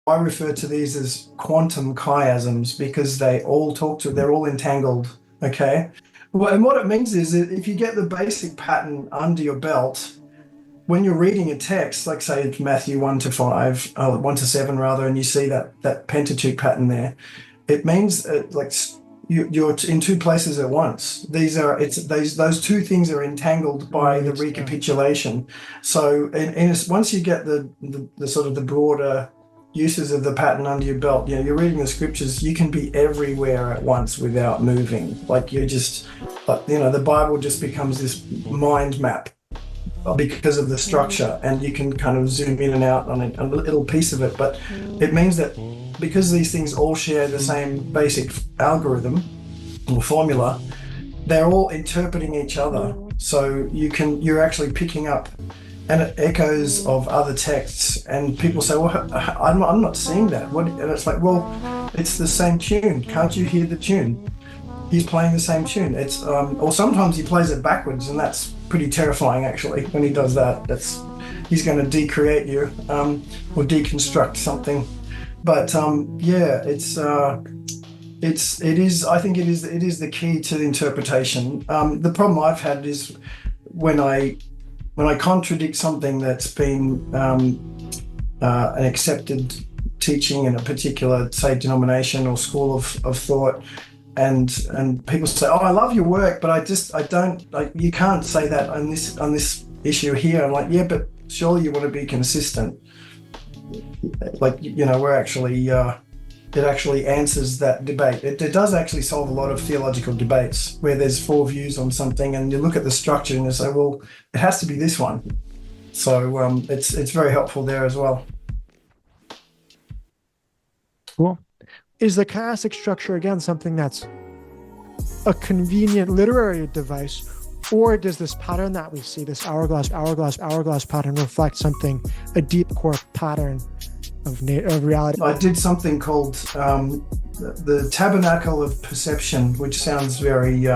I refer to these as quantum chiasms because they're all entangled. Okay. Well, and what it means is that if you get the basic pattern under your belt, when you're reading a text, like say it's Matthew 1 to 5, 1 to 7 rather, and you see that Pentateuch pattern there, it means you're in two places at once. Those two things are entangled by the recapitulation. So once you get the sort of the broader uses of the pattern under your belt, you're reading the scriptures, you can be everywhere at once without moving. Like you're just, the Bible just becomes this mind map because of the structure, and you can kind of zoom in and out on a little piece of it. But it means that because these things all share the same basic algorithm or formula, they're all interpreting each other. So you're actually picking up and echoes of other texts, and people say, well, I'm not seeing that. And it's like, well, it's the same tune. Can't you hear the tune? He's playing the same tune. It's or sometimes he plays it backwards, and that's pretty terrifying actually. When he does that, he's going to decreate you or deconstruct something. But it is. I think it is the key to the interpretation. The problem I've had is when I contradict something that's been an accepted teaching in a particular, say, denomination or school of thought. And people say, oh, I love your work, but I don't, like, you can't say that on this issue here. I'm like, yeah, but surely you want to be consistent. Like, we're actually, it actually answers that debate. It does actually solve a lot of theological debates where there's four views on something, and you look at the structure and you say, well, it has to be this one. So it's very helpful there as well. Cool. Is the chiastic structure, again, something that's a convenient literary device, or does this pattern that we see, this hourglass pattern, reflect something, a deep core pattern of reality? I did something called the Tabernacle of Perception, which sounds very,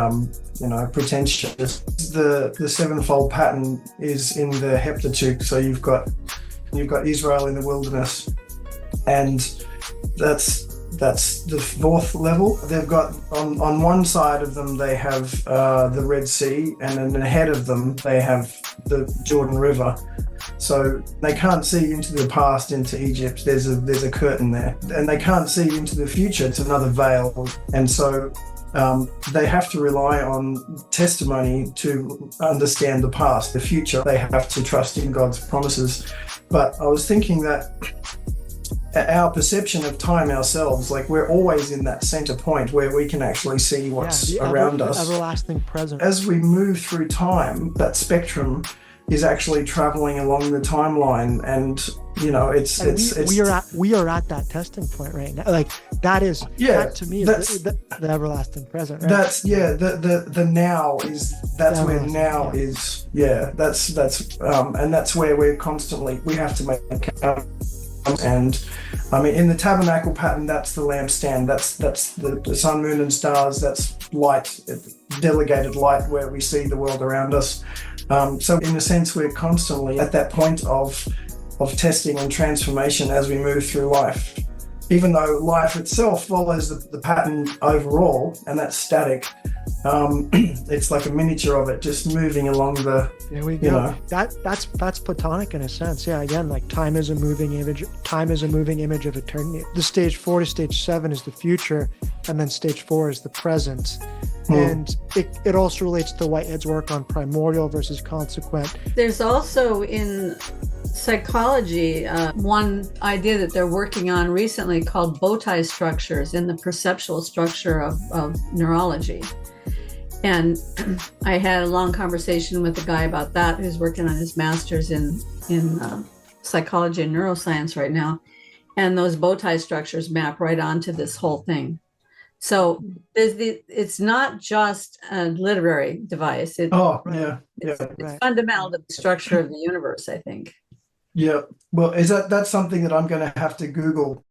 pretentious. The sevenfold pattern is in the Heptateuch, so you've got Israel in the wilderness, and that's the fourth level. They've got on one side of them they have the Red Sea, and then ahead of them they have the Jordan River. So they can't see into the past, into Egypt. There's a curtain there, and they can't see into the future. It's another veil, and so they have to rely on testimony to understand the past. The future, they have to trust in God's promises. But I was thinking that our perception of time ourselves, like we're always in that center point where we can actually see what's around us. Everlasting present. As we move through time, that spectrum is actually traveling along the timeline, and we are at that testing point right now. Like that to me is the everlasting present. Right? That's the now is where now is. Yeah, that's and that's where we have to make. And I mean, in the tabernacle pattern, that's the lampstand, that's the sun, moon, and stars. That's light, delegated light, where we see the world around us. So in a sense, we're constantly at that point of testing and transformation as we move through life. Even though life itself follows the pattern overall, and that's static, it's like a miniature of it, just moving along the. There we go. That's Platonic in a sense. Yeah. Again, like time is a moving image. Time is a moving image of eternity. The stage 4 to stage 7 is the future, and then stage 4 is the present. And it also relates to Whitehead's work on primordial versus consequent. There's also in psychology one idea that they're working on recently called bow tie structures in the perceptual structure of neurology. And I had a long conversation with a guy about that who's working on his master's in psychology and neuroscience right now. And those bow tie structures map right onto this whole thing. So it's not just a literary device. It's fundamental to the structure of the universe, I think. Yeah. Well, that's something that I'm going to have to Google